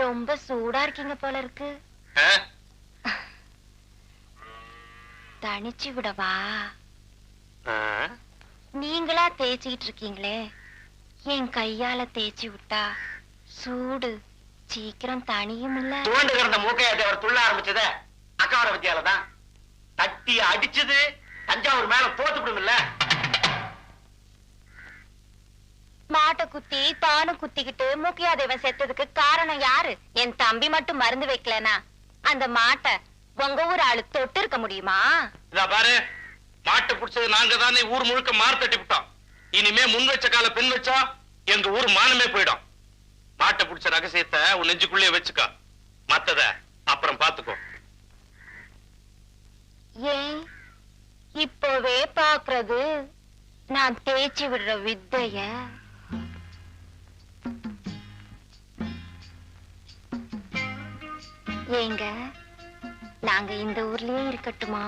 ரொம்ப சூடா இருக்கீங்க போல இருக்கு. தனிச்சு விடவா? நீங்களா தேய்ச்சிக்கிட்டு இருக்கீங்களே, என் கையால தேய்ச்சி விட்டா சூடு சீக்கிரம் தனியும் இல்ல. தோண்டு கிடந்த மூக்கையாட்டி அவர் துள்ள ஆரம்பிச்சத அக்காவோட பத்தியாலதான். தட்டி அடிச்சது தஞ்சாவூர் மேல போட்டு விடுமில்ல. மாட்டை குத்தி தானு குத்திக்கிட்டு மூக்கையாதேவன் செத்ததுக்கு காரணம் யாரு? என் தம்பி மட்டும் மருந்து வைக்கலனா அந்த மாட்டை உங்க ஊர் ஆளு தொட்டு இருக்க முடியுமா? பாரு, மாட்டை புடிச்சது நாங்க தானே ஊர் முழுக்க மாறு தட்டி விட்டோம். இனிமே முன் வச்ச கால பின் வச்சா எங்க ஊர் மானமே போயிடும். மாட்டை புடிச்ச ரகசியத்தை உன் நெஞ்சுக்குள்ளே வச்சுக்க, மத்தத அப்புறம் பாத்துக்கோ. ஏன் இப்பவே பாக்குறது நான் தேய்ச்சி விடுற வித்தைய? ஏங்க, நாங்க இந்த ஊர்லயே இருக்கட்டுமா?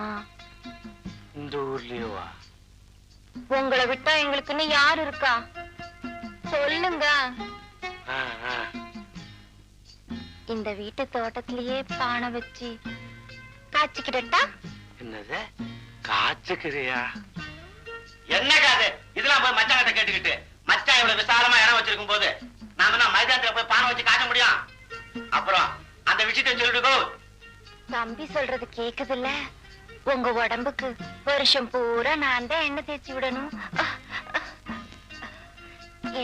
இந்த ஊர்லயேவா? உங்களை விட்டா எங்களுக்குன்னு யாரு இருக்கா சொல்லுங்க. இந்த வீட்டு தோட்டத்திலேயே பானை வச்சு காய்ச்சிக்கிட்டா? என்னது காய்ச்சுக்கிறியா? என்ன காது இதெல்லாம் போய் மச்சாங்கிட்ட கேட்டுக்கிட்டு, மச்சான் இவ்வளவு விசாலமா இடம் வச்சிருக்கும் போது நாம என்ன மைதானத்துல போய் பானை வச்சு காய்ச்ச முடியும்? அப்புறம் அந்த விஷயத்தை சொல்லிட்டு தம்பி சொல்றது கேக்குதுல்ல? உங்க உடம்புக்கு வருஷம் பூரா நான் தான் எண்ணெய் தேய்ச்சி விடணும்.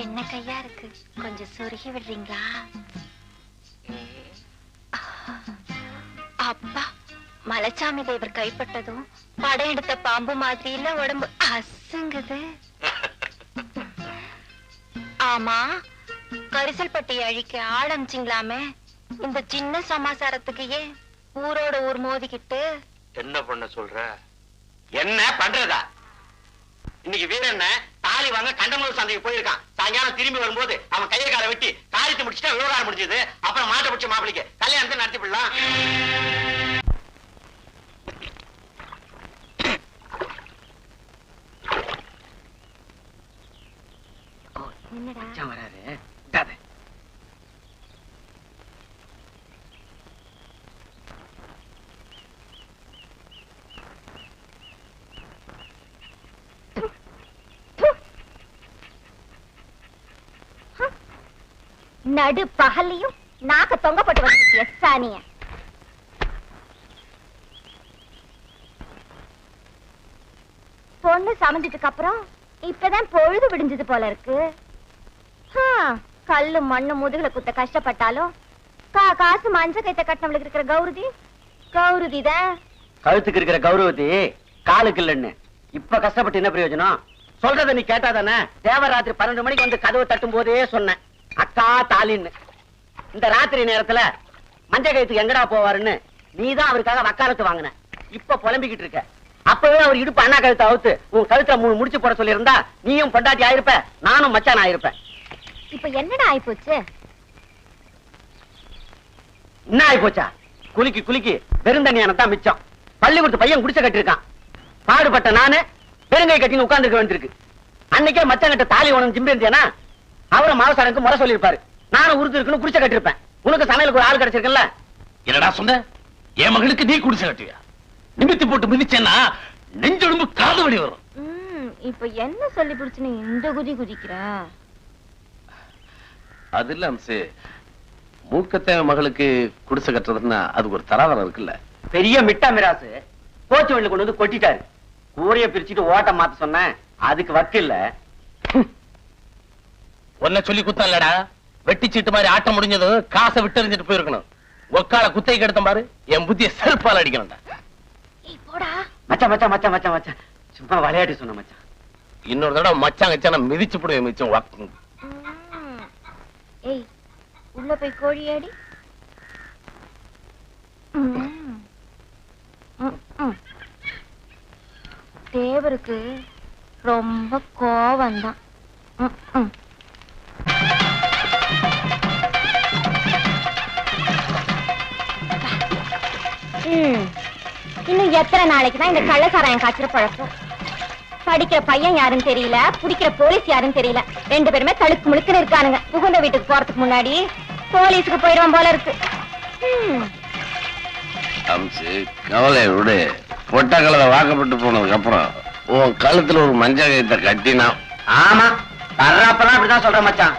என்ன கையா இருக்கு, கொஞ்சம் சொருகி விடுறீங்களா? அப்பா, மலைச்சாமி தேவர் கைப்பட்டதும் படம் எடுத்த பாம்பு மாதிரி இல்ல உடம்பு அசுங்குது. ஆமா, கரிசல் பட்டி அழிக்க ஆரம்பிச்சிங்களாமே, இந்த சின்ன சமாசாரத்துக்கு ஏன் ஊரோட ஊர் மோதிக்கிட்டு? என்ன பண்ண சொல்ற? என்ன பண்றதா? இன்னைக்கு வீரண்ண தாலி வாங்க கண்டமூர் சந்தைக்கு போயிருக்கான். சாயங்காலம் திரும்பி வரும்போது அவன் கையை காலை வெட்டி காரியத்தை முடிச்சுட்டா விவகாரம் முடிஞ்சது. அப்புறம் மாட்டை பிடிச்ச மாப்பிளைக்கு கல்யாணத்தை நடத்தி விடலாம். வராரு நடு பகல்லையும் நாக்க தொங்கப்பட்டு வந்து சாணிய. பொண்ணு சமைஞ்சதுக்கு அப்புறம் இப்பதான் பொழுது விடிஞ்சது போல இருக்கு. கல்லு மண்ணு முதுகுல குத்த கஷ்டப்பட்டாலும் காசு மஞ்ச கைத்த கட்டினவளுக்கு இருக்கிற கௌரதி தான். கழுத்துக்கு இருக்கிற கௌரவதி காலுக்கு இல்லன்னு இப்ப கஷ்டப்பட்டு என்ன பிரயோஜனம்? சொல்றத நீ கேட்டாதானே? தேவராத்திரி 12 மணிக்கு வந்து கதவை தட்டும் போதே சொன்னேன், அக்கா தாலின்னு. இந்த ராத்திரி நேரத்துல மஞ்ச கழுத்துக்கு எங்கடா போவாருன்னு நீதான் அவருக்காக வக்காலத்து வாங்கின. இப்ப புலம்பிக்கிட்டு இருக்க. அப்பவே அவர் இடுப்பு அண்ணா கழுத்தை அவுத்து உன் கழுத்தை முடிச்சு போட சொல்லி இருந்தா நீயும் பொண்டாட்டி ஆயிருப்ப, நானும் மச்சான் ஆயிருப்பேன். இப்ப என்னடா ஆயிப்போச்சு? என்ன ஆயிப்போச்சா? குலுக்கி பெருந்தண்ணியானதான் மிச்சம். பள்ளிக்கூடத்து பையன் குடிச்ச கட்டிருக்கான். பாடுபட்ட நானு பெருங்கை கட்டின்னு உட்கார்ந்துருக்க வேண்டியிருக்கு. அன்னைக்கே மச்சாங்கிட்ட தாலி ஒண்ணு ஜிம்பி இருந்தேனா அவரை மாவசாரனுக்கு முறை சொல்லியிருப்பாரு. நானும் உறுதி இருக்குன்னு குடிச்ச கட்டிருப்பேன். உனக்கு சமையலுக்கு ஒரு ஆள் கிடைச்சிருக்கல. என்னடா சொன்ன? என் மகளுக்கு நீ குடிச்ச கட்டுவியா? நிமித்தி போட்டு மிதிச்சேன்னா நெஞ்சொடும்பு காது வலி வரும். இப்ப என்ன சொல்லி பிடிச்சு நீ இந்த குதிக்கிற? அது இல்ல அம்சே, மூக்கத்தேவ மகளுக்கு குடிசை கட்டுறதுன்னா அதுக்கு ஒரு தராதரம் இருக்குல்ல. பெரிய மிட்டா மிராசு கோச்சு வண்டி கொண்டு வந்து கொட்டிட்டாரு. கூரைய பிரிச்சுட்டு ஓட்ட மாத்த சொன்னேன், அதுக்கு வக்கு இல்ல. ஒன்ன சொல்லி குத்தம்லடா, வெட்டி சீட்டு மாதிரி ஆட்டம் முடிஞ்சது காசை விட்டு எறிஞ்சிட்டு போயிருக்கணும். ஒக்கால குத்தை கெடுத்த பாரு, என் புத்திய செருப்பால் அடிக்கணும்டா. மச்சான் மச்சான் மச்சான் மச்சான் மச்சான் சும்மா விளையாட்டு சொன்ன மச்சான். இன்னொரு தடவை மச்சான் கச்சான மிதிச்சு போடுவேன் மிச்சம். ஏய், உள்ள போய் கோழியாடி. தேவருக்கு ரொம்ப கோவம் தான். இன்னும் எத்தனை நாளைக்கு தான் இந்த கள்ளசாராயம் காய்ச்சற பழக்கம்? படிக்கிற பையன் யாருன்னு தெரியல, பிடிக்கிற போலீஸ் யாருன்னு தெரியல. ரெண்டு பேருமே தழுக்கு முழுக்குன்னு இருக்கானுங்க. புகுந்த வீட்டுக்கு போறதுக்கு முன்னாடி போலீஸுக்கு போயிடுவோம் போல இருக்கு. அம்சு கவலை விடு. பொட்ட கலரை வாக்கப்பட்டு போனதுக்கு அப்புறம் உன் கழுத்துல ஒரு மஞ்சள் கயிற்ற கட்டினா. ஆமா, வர்றப்பெல்லாம் அப்படிதான் சொல்ற மச்சான்.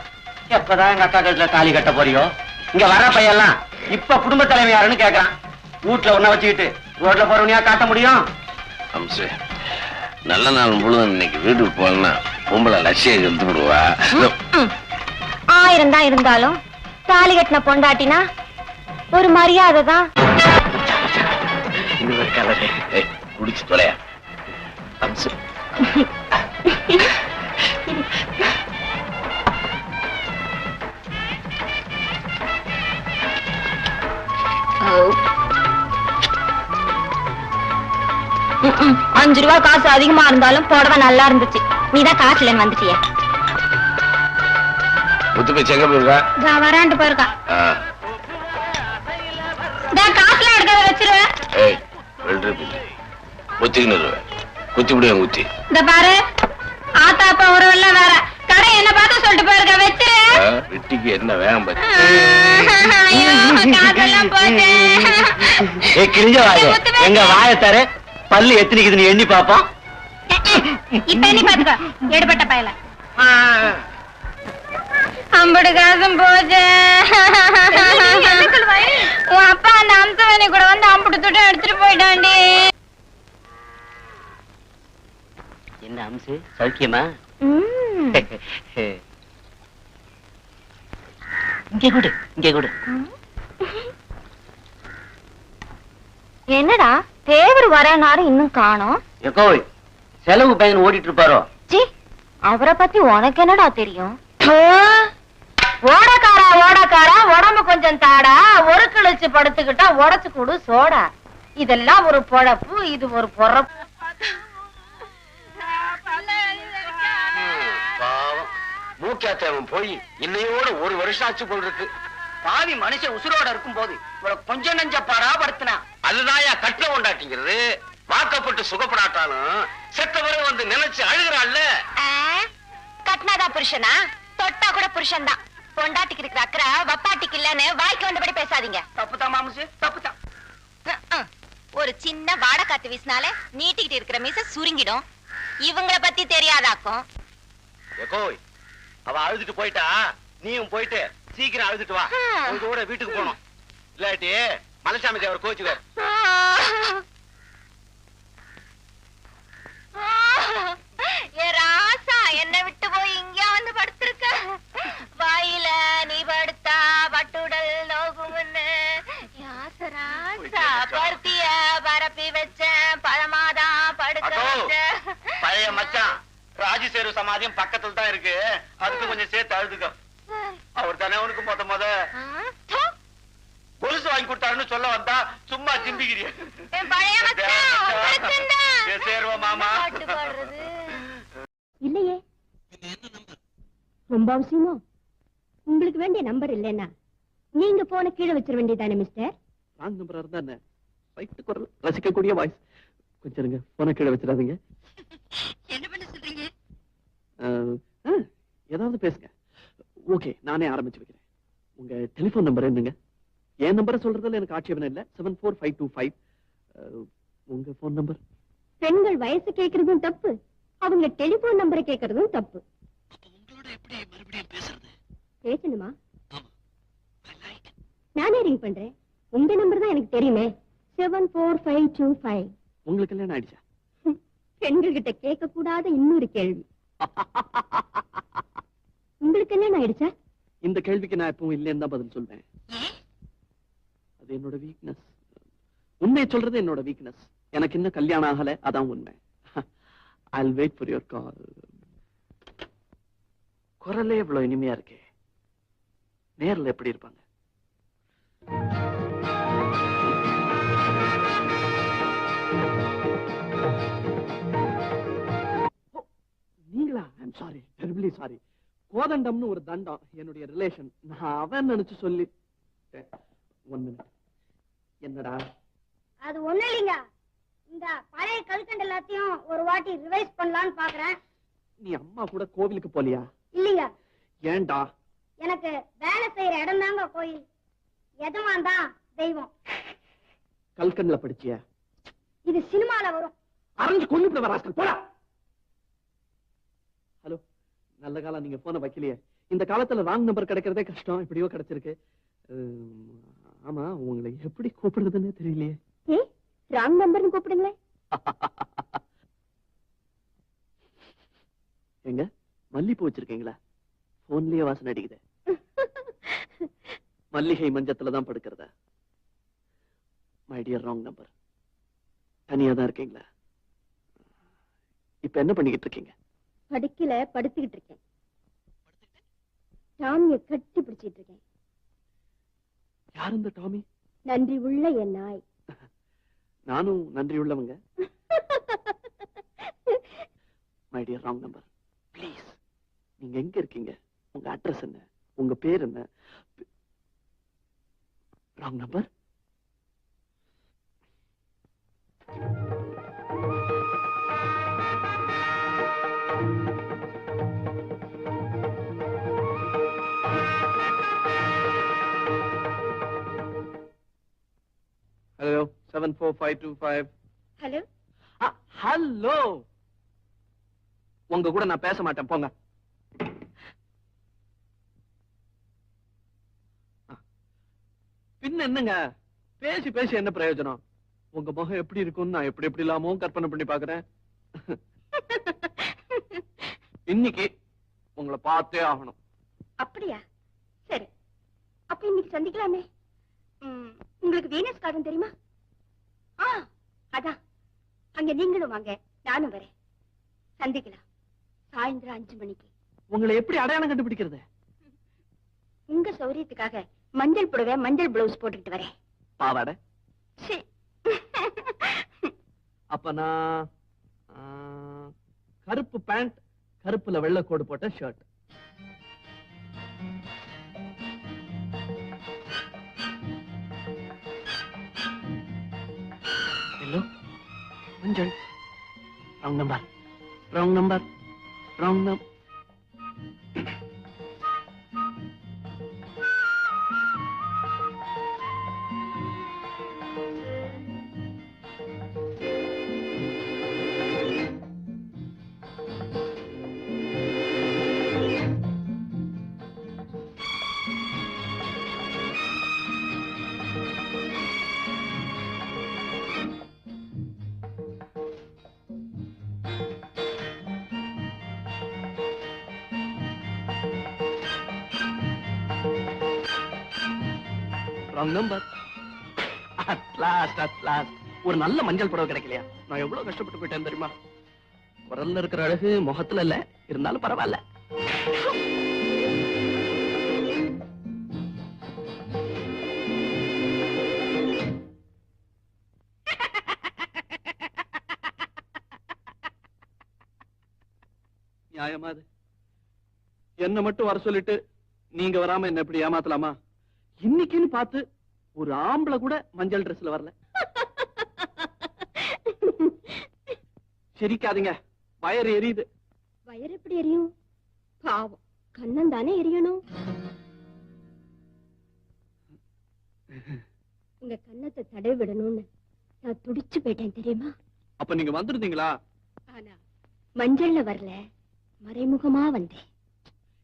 எப்பதான் எங்க அக்கா கழுத்துல தாலி கட்ட போறியோ? இங்க வர பையெல்லாம் இப்ப குடும்ப தலைமை யாருன்னு கேக்குறான். வீட்டுல ஒன்ன வச்சுக்கிட்டு ரோட்ல போறவனியா காட்ட முடியும்? அம்சு நல்ல நாள் முழுதும் இன்னைக்கு வீட்டுக்கு போனா பொம்பளை லட்சியம் எடுத்து விடுவா. 1000 தான் இருந்தாலும் தாலி கட்டின பொண்டாட்டினா ஒரு மரியாதை தான். இன்னொரு கலரை குடிச்சு தொலையா அம்சு. ₹5 காசு அதிகமா இருந்தாலும் புடவை நல்லா இருந்துச்சு. நீதான் காசுல வந்துட்டிய. முத்து போய் செங்க போயிருக்கா? வராண்டு போயிருக்கா. காசுல எடுக்க வச்சிருவேன். ஏய் குத்திக்கின்னு குத்தி முடியும் குத்தி. இந்த பாரு, ஆத்தா அப்பா உறவெல்லாம் வேற. கடை என்ன பார்த்து சொல்லிட்டு போயிருக்க, வச்சிரு. வெட்டிக்கு என்ன வேகம் பத்தி காசெல்லாம் போச்சு. கிழிஞ்ச வாய எங்க வாயத்தாரு பல்லு எத்தனைக்குதுன்னு எண்ணி பாப்போம். இப்ப எண்ணி பாத்துக்கோ, எடுபட்ட பயல. 50 காசும் போச்சு. உன் அப்பா அந்த அம்சவேணி கூட வந்து 50 துட்டும் எடுத்துட்டு போயிட்டாண்டி. என்ன அம்சு, சௌக்கியமா? இங்கே கூடு, இங்கே கூடு. என்னடா தேவர் வரனாரு இன்னும் காணோம்? எக்கோய், செலவு பையன் ஓடிட்டு இருப்பாரோ? சி, அவரை பத்தி உனக்கு என்னடா தெரியும்? ஓடக்காரா ஓடக்காரா, உடம்பு கொஞ்சம் தாடா, ஒரு கிழிச்சு படுத்துக்கிட்டா உடச்சு கூடு சோடா. இதெல்லாம் ஒரு பொழப்பு, இது ஒரு பொறப்பு. மூக்காத்தவன் போய் இன்னையோட 1 வருஷம் ஆச்சு போல் இருக்கு. பாவி மனுஷன் உசுரோட இருக்கும் போது இவ்வளவு கொஞ்சம் நெஞ்ச பராபடுத்தினா. அதுதான் கட்டில கொண்டாட்டிங்கிறது. வாக்கப்பட்டு சுகப்படாட்டாலும் செத்தவரை வந்து நினைச்சு அழுகிறாள்ல. கட்டினாதா புருஷனா? தொட்டா கூட புருஷன் தான். பொண்டாட்டிக்கு இருக்கிற அக்கறை வப்பாட்டிக்கு இல்லன்னு வாய்க்கு வந்தபடி பேசாதீங்க. தப்புதான் மாமுசு, தப்புதான். ஒரு சின்ன வாடை காத்து வீசினாலே நீட்டிக்கிட்டு இருக்கிற மீச சுருங்கிடும். இவங்கள பத்தி தெரியாதாக்கும். எக்கோய், அவ அழுதுட்டு போயிட்டா, நீயும் போயிட்டு சீக்கிரம் அழுதுட்டு வா. உங்களோட வீட்டுக்கு போனோம். இல்லாட்டி மலைசாமி தேவர் கோச்சுக்கார். ராசா என்ன விட்டு போய் இங்க வந்து படுத்திருக்க. வாயில நீ படுத்தா பட்டுடல் நோகும்னு ராசா பருத்திய பரப்பி வச்ச பழமாதான் படுக்க வச்ச. பழைய மச்சான் ராஜசேரு சமாதியம் பக்கத்துல தான் இருக்கு. அதுக்கு கொஞ்சம் சேர்த்து அழுதுக்க. அவர் தானே உனக்கு முத கொலுசு வாங்கி கொடுத்தாருன்னு சொல்ல வந்தா சும்மா சிம்பிக்கிறிய. சேர்வா மாமா. இல்லையே, ரொம்ப அவசியமா? உங்களுக்கு வேண்டிய நம்பர் இல்லைன்னா நீங்க போன கீழே வச்சிட வேண்டியதானே மிஸ்டர்? ராங் நம்பரா இருந்தா என்ன? ரைட் குரல், ரசிக்கக்கூடிய வாய்ஸ். கொஞ்சம் இருங்க, போன கீழே வச்சிடாதீங்க. என்ன பண்ண சொல்றீங்க? ஏதாவது பேசுங்க. ஓகே, நானே ஆரம்பிச்சு வைக்கிறேன். உங்க டெலிபோன் நம்பர் என்னங்க? என் நம்பரை சொல்றதுல எனக்கு ஆட்சேபனை இல்ல. 74525. உங்க போன் நம்பர்? பெண்கள் வயசு கேட்கறதும் தப்பு, அவங்க டெலிபோன் நம்பரை கேட்கறதும் தப்பு. உங்களோட எப்படி மறுபடியும் பேசுறது? பேசணுமா? நானே ரிங் பண்றேன். உங்க நம்பர் தான் எனக்கு தெரியுமே, 74525. உங்களுக்கு கல்யாணம் ஆயிடுச்சா? பெண்கள் கிட்ட கேட்க கூடாத இன்னொரு கேள்வி. உங்களுக்கு கல்யாணம் ஆயிடுச்சா? இந்த கேள்விக்கு நான் எப்பவும் இல்லைன்னு தான் பதில் சொல்வேன். அது என்னோட வீக்னஸ். உண்மையை சொல்றது என்னோட வீக்னஸ். எனக்கு இன்னும் கல்யாணம் ஆகல, அதான் உண்மை. I'll wait for your call. குரலே இவ்வளவு இனிமையா இருக்கே, நேர்ல எப்படி இருப்பாங்க? நீங்களா? I'm sorry, terribly sorry. கோதண்டம்னு ஒரு தண்டம் என்னுடைய ரிலேஷன். நான் அவன் நினைச்சு சொல்லி. 1 minute. என்னடா? அது ஒண்ணு இல்லைங்க, இந்த பழைய கல்கண்டு எல்லாத்தையும் ஒரு வாட்டி ரிவைஸ் பண்ணலாம்னு பாக்குறேன். நீ அம்மா கூட கோவிலுக்கு போலியா? இல்லைங்க. ஏன்டா? எனக்கு வேலை செய்யற இடம் தாங்க கோயில், எஜமான் தான் தெய்வம். கல்கன்ல படிச்சியா? இது சினிமால வரும். அரைஞ்சு கொண்டு வராஸ்கள் போடா. ஹலோ, நல்ல காலம் நீங்க போன வைக்கலையே. இந்த காலத்துல ராங் நம்பர் கிடைக்கிறதே கஷ்டம், இப்படியோ கிடைச்சிருக்கு. ஆமா, உங்களை எப்படி கூப்பிடுறதுன்னு தெரியலையே. ராங் நம்பர்னு கூப்பிடுங்களே. எங்க மல்லிப்பூ வச்சிருக்கீங்களா? போன்லயே வாசனை அடிக்குது. மல்லிகை மஞ்சத்துலதான் படுக்கிறதா? My dear wrong number. தனியா தான் இருக்கீங்களா? இப்ப என்ன பண்ணிக்கிட்டு இருக்கீங்க? படுக்கல, படுத்துக்கிட்டு இருக்கேன். டாமிய கட்டி பிடிச்சிட்டு இருக்கேன். யார் இந்த டாமி? நன்றி உள்ள என் நாய். நானும் நன்றி உள்ளவங்க. My dear wrong number, please, நீங்க எங்க இருக்கீங்க? உங்க அட்ரஸ் என்ன? உங்க பேர் என்ன? Wrong number. Hello, 74525. Hello. Hello, உங்க கூட நான் பேச மாட்டேன், போங்க. பின்ன என்னங்க, பேசி பேசி என்ன பிரயோஜனம்? உங்க முகம் எப்படி இருக்கும்னு நான் எப்படி எப்படி இல்லாமோ கற்பனை பண்ணி பாக்குறேன். இன்னைக்கு உங்களை பார்த்தே ஆகணும். அப்படியா? சரி, அப்ப இன்னைக்கு சந்திக்கலாமே. உங்களுக்கு வீனஸ் கார்டன் தெரியுமா? அதான், அங்க நீங்களும் வாங்க, நானும் வரேன். சந்திக்கலாம் சாயந்தரம் 5 மணிக்கு. உங்களை எப்படி அடையாளம் கண்டுபிடிக்கிறது? உங்க சௌரியத்துக்காக மஞ்சள் புடவை, மஞ்சள் பிளவுஸ் போட்டுக்கிட்டு வரேன். பாவாடை? சீ. அப்ப நான் கருப்பு பேண்ட், கருப்புல வெள்ளை கோடு போட்ட ஷர்ட். ஹலோ, மஞ்சள். Wrong number, wrong number, wrong number. Number. ஒரு நல்ல மஞ்சள் புடவை கிடைக்கலையா? நான் எவ்வளவு கஷ்டப்பட்டு போயிட்டேன் தெரியுமா? குரல்ல இருக்கிற அழகு முகத்துல இல்ல, இருந்தாலும் பரவாயில்ல. நியாயமா அது? என்ன மட்டும் வர சொல்லிட்டு நீங்க வராம என்ன எப்படி ஏமாத்தலாமா? இன்னைக்குன்னு பார்த்து ஒரு ஆம்பளை கூட மஞ்சள் ட்ரெஸ்ல வரல. சிரிக்காதீங்க, வயறு எரியுது. வயறு எப்படி எரியும்? பாவம், கண்ணன் தானே எரியணும். உங்க கண்ணத்தை தடவி விடணும்னு நான் துடிச்சு போயிட்டேன் தெரியுமா? அப்ப நீங்க வந்திருந்தீங்களா? ஆனா மஞ்சள்ல வரல, மறைமுகமா வந்தேன்.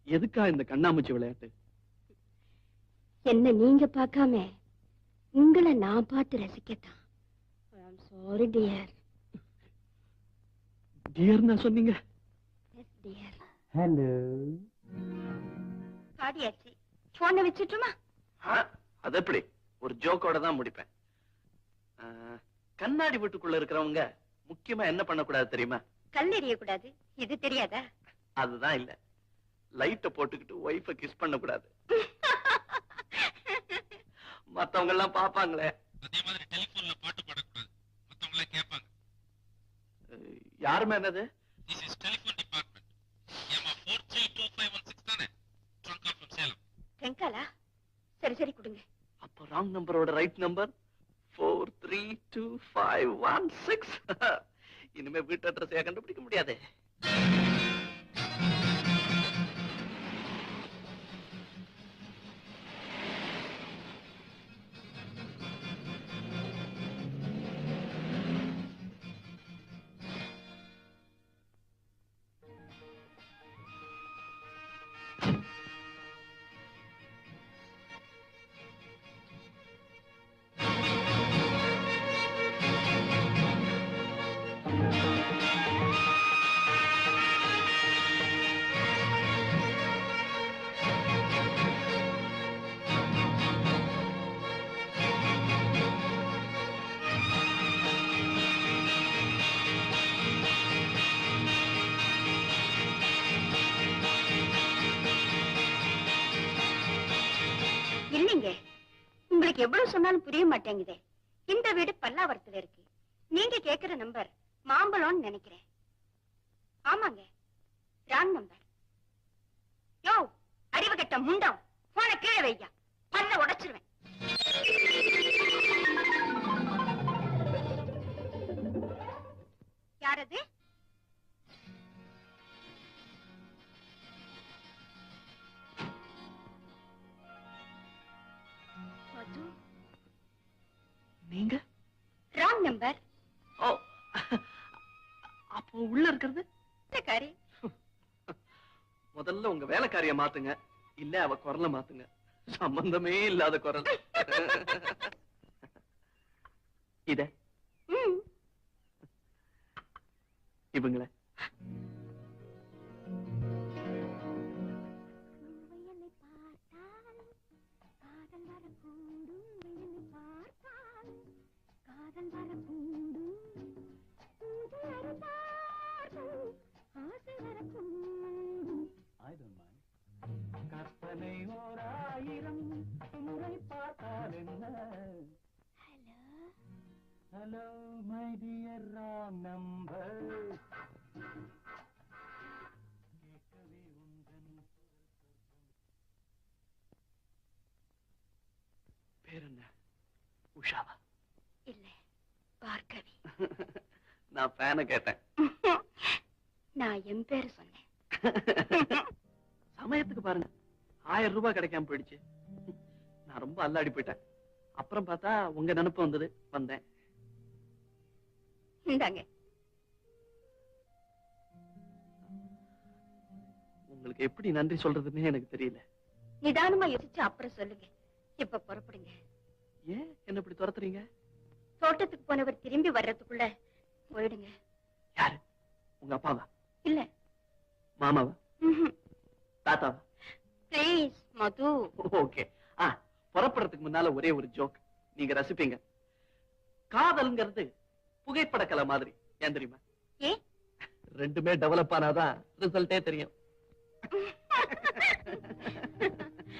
எதுக்கா இந்த கண்ணாமூச்சி விளையாட்டு? என்ன நீங்க பார்க்காம உங்களை நான் பார்த்து ரசிக்கத்தான். Sorry dear. டியர்னா சொன்னீங்க? S dear. ஹலோ. பாடியாச்சு, போனை வச்சுட்டுமா? அது எப்படி? ஒரு ஜோக்கோட தான் முடிப்பேன். கண்ணாடி வீட்டுக்குள்ள இருக்கிறவங்க முக்கியமா என்ன பண்ணக்கூடாது தெரியுமா? கல் எறிய கூடாது. இது தெரியாதா? அதுதான் இல்ல, லைட்ட போட்டுக்கிட்டு ஒய்ஃபை கிஸ் பண்ண கூடாது. மத்தவங்க எல்லாம் பாப்பாங்களே. அதே மாதிரி டெலிபோன்ல பாட்டு பாடக்கூடாது, மத்தவங்க எல்லாம் கேட்பாங்க. யாருமே என்னது? This is telephone department. ஏமா 432516 தானே? Trunk call from Salem. ட்ரங்காலா? சரி சரி கொடுங்க. அப்ப ராங் நம்பரோட ரைட் நம்பர் 432516. இனிமே வீட்டு அட்ரஸையா கண்டுபிடிக்க முடியாது. உங்களுக்கு எவ்வளவு சொன்னாலும் புரிய மாட்டேங்குதே. இந்த வீடு பல்லாவரத்துல இருக்கு. நீங்க கேக்குற நம்பர் மாம்பழம்னு நினைக்கிறேன். ஆமாங்க, ராங் நம்பர். யோ, அறிவு கெட்ட முண்டம், போன கீழே வையா, பல்ல உடைச்சிருவேன். யாரது? மது, நீங்க? Wrong number. ஓ, அப்போ உள்ள இருக்கிறது காரி. முதல்ல உங்க வேலைக்காரிய மாத்துங்க, இல்ல அவ குரலை மாத்துங்க. சம்பந்தமே இல்லாத குரல். இத இவங்கள கற்பனை ஓராயிரம் முறை பார்த்தால் என்ன? Hello my dear wrong number. கேட்கவே உந்தன் பேர் என்ன? உஷாவா? இல்ல, பார்கவி. நான் ஃபேனை கேட்டேன். நான் என் பேரு சொன்னேன். சமயத்துக்கு பாருங்க, 1000 ரூபாய் கிடைக்காம போயிடுச்சு. நான் ரொம்ப அல்லாடி போயிட்டேன். அப்புறம் பார்த்தா உங்க நினைப்பு வந்தது, வந்தேன். இந்தாங்க. உங்களுக்கு எப்படி நன்றி சொல்றதுன்னே எனக்கு தெரியல. நிதானமா யோசிச்சு அப்புறம் சொல்லுங்க. இப்ப புறப்படுங்க. ஏன் என்ன இப்படி துரத்துறீங்க? தோட்டத்துக்கு போனவர் திரும்பி வர்றதுக்குள்ள போயிடுங்க. யாரு? உங்க அப்பாவா? இல்ல, மாமாவா? தாத்தாவா? Please Madhu. ஓகே. புறப்படுறதுக்கு முன்னால ஒரே ஒரு ஜோக் நீங்க ரசிப்பீங்க. காதல்ங்கிறது புகைப்பட கலை மாதிரி. ஏன் தெரியுமா? ஏ, ரெண்டுமே டெவலப் ஆனாதான் ரிசல்ட்டே தெரியும்.